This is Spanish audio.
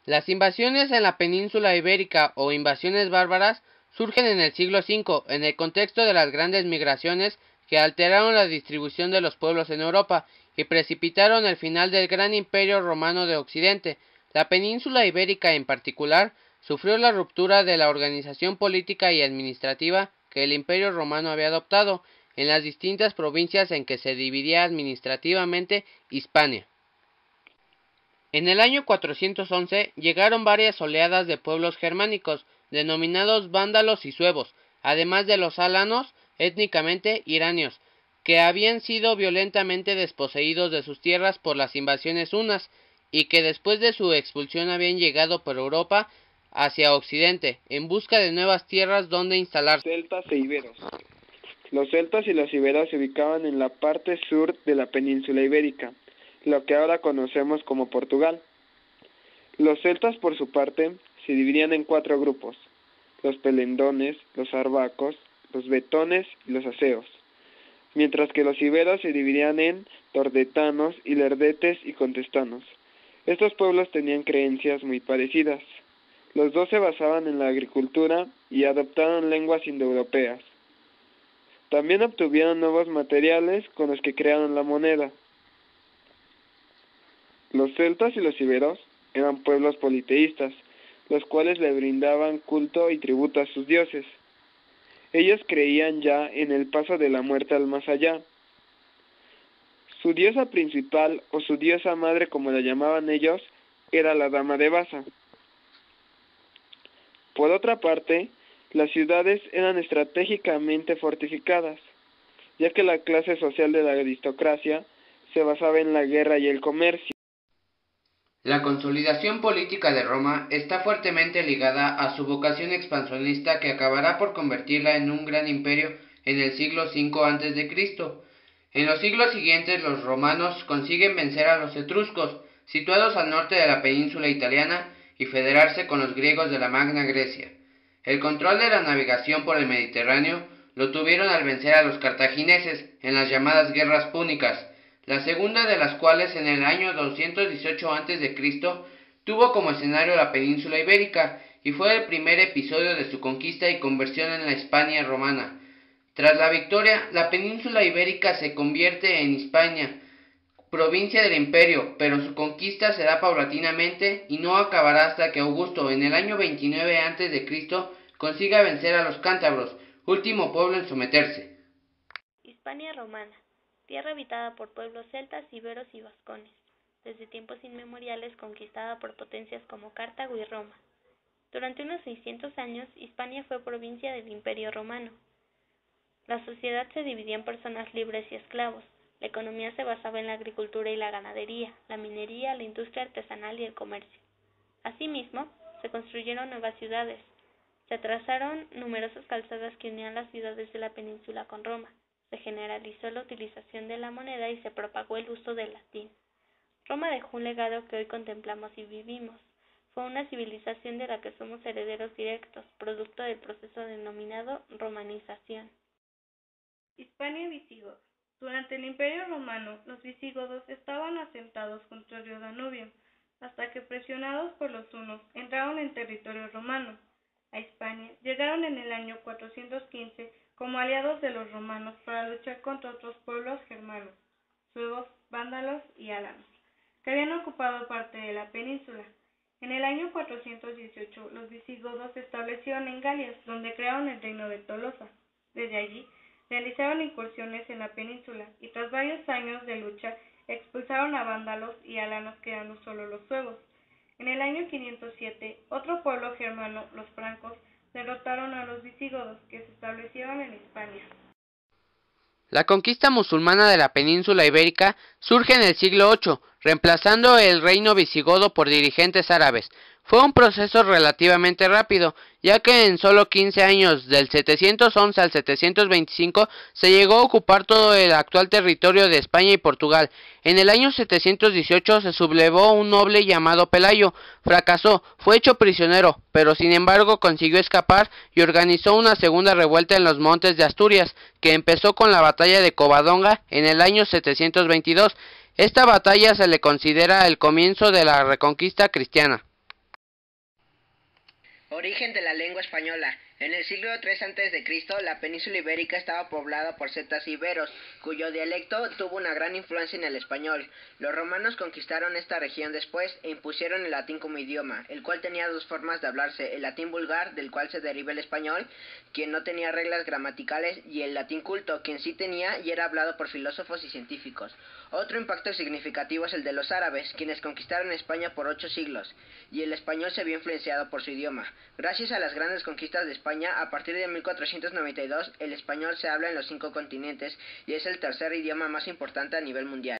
Las invasiones en la península ibérica o invasiones bárbaras surgen en el siglo V en el contexto de las grandes migraciones que alteraron la distribución de los pueblos en Europa y precipitaron el final del gran imperio romano de Occidente. La península ibérica en particular sufrió la ruptura de la organización política y administrativa que el imperio romano había adoptado en las distintas provincias en que se dividía administrativamente Hispania. En el año 411 llegaron varias oleadas de pueblos germánicos, denominados vándalos y suevos, además de los alanos, étnicamente iranios, que habían sido violentamente desposeídos de sus tierras por las invasiones hunas, y que después de su expulsión habían llegado por Europa hacia Occidente, en busca de nuevas tierras donde instalarse. Celtas e iberos. Los celtas y los iberos se ubicaban en la parte sur de la península ibérica, lo que ahora conocemos como Portugal. Los celtas, por su parte, se dividían en 4 grupos: los pelendones, los arbacos, los betones y los aseos, mientras que los iberos se dividían en tordetanos, ilerdetes y contestanos. Estos pueblos tenían creencias muy parecidas. Los dos se basaban en la agricultura y adoptaron lenguas indoeuropeas. También obtuvieron nuevos materiales con los que crearon la moneda. Los celtas y los iberos eran pueblos politeístas, los cuales le brindaban culto y tributo a sus dioses. Ellos creían ya en el paso de la muerte al más allá. Su diosa principal, o su diosa madre como la llamaban ellos, era la dama de Baza. Por otra parte, las ciudades eran estratégicamente fortificadas, ya que la clase social de la aristocracia se basaba en la guerra y el comercio. La consolidación política de Roma está fuertemente ligada a su vocación expansionista que acabará por convertirla en un gran imperio en el siglo V a.C. En los siglos siguientes los romanos consiguen vencer a los etruscos, situados al norte de la península italiana, y federarse con los griegos de la Magna Grecia. El control de la navegación por el Mediterráneo lo tuvieron al vencer a los cartagineses en las llamadas guerras púnicas, la segunda de las cuales en el año 218 a.C. tuvo como escenario la península ibérica y fue el primer episodio de su conquista y conversión en la Hispania romana. Tras la victoria, la península ibérica se convierte en Hispania, provincia del imperio, pero su conquista se da paulatinamente y no acabará hasta que Augusto, en el año 29 a.C., consiga vencer a los cántabros, último pueblo en someterse. Hispania romana, tierra habitada por pueblos celtas, iberos y vascones, desde tiempos inmemoriales conquistada por potencias como Cartago y Roma. Durante unos 600 años, Hispania fue provincia del Imperio Romano. La sociedad se dividía en personas libres y esclavos. La economía se basaba en la agricultura y la ganadería, la minería, la industria artesanal y el comercio. Asimismo, se construyeron nuevas ciudades. Se trazaron numerosas calzadas que unían las ciudades de la península con Roma. Se generalizó la utilización de la moneda y se propagó el uso del latín. Roma dejó un legado que hoy contemplamos y vivimos. Fue una civilización de la que somos herederos directos, producto del proceso denominado romanización. Hispania visigoda. Durante el Imperio Romano, los visigodos estaban asentados junto al río Danubio, hasta que, presionados por los hunos, entraron en territorio romano. A Hispania llegaron en el año 415 como aliados de los romanos para luchar contra otros pueblos germanos, suevos, vándalos y alanos, que habían ocupado parte de la península. En el año 418, los visigodos se establecieron en Galia, donde crearon el reino de Tolosa. Desde allí, realizaron incursiones en la península y tras varios años de lucha expulsaron a vándalos y alanos, quedando solo los suevos. En el año 507, otro pueblo germano, los francos, derrotaron a los visigodos, que se establecieron en Hispania. La conquista musulmana de la península ibérica surge en el siglo VIII, reemplazando el reino visigodo por dirigentes árabes. Fue un proceso relativamente rápido, ya que en solo 15 años, del 711 al 725, se llegó a ocupar todo el actual territorio de España y Portugal. En el año 718 se sublevó un noble llamado Pelayo. Fracasó, fue hecho prisionero, pero sin embargo consiguió escapar y organizó una segunda revuelta en los montes de Asturias, que empezó con la batalla de Covadonga en el año 722. Esta batalla se le considera el comienzo de la reconquista cristiana. Origen de la lengua española. En el siglo III a.C., la península ibérica estaba poblada por celtas iberos, cuyo dialecto tuvo una gran influencia en el español. Los romanos conquistaron esta región después e impusieron el latín como idioma, el cual tenía dos formas de hablarse: el latín vulgar, del cual se deriva el español, quien no tenía reglas gramaticales, y el latín culto, quien sí tenía y era hablado por filósofos y científicos. Otro impacto significativo es el de los árabes, quienes conquistaron España por 8 siglos, y el español se vio influenciado por su idioma. Gracias a las grandes conquistas de España, a partir de 1492, el español se habla en los 5 continentes y es el tercer idioma más importante a nivel mundial.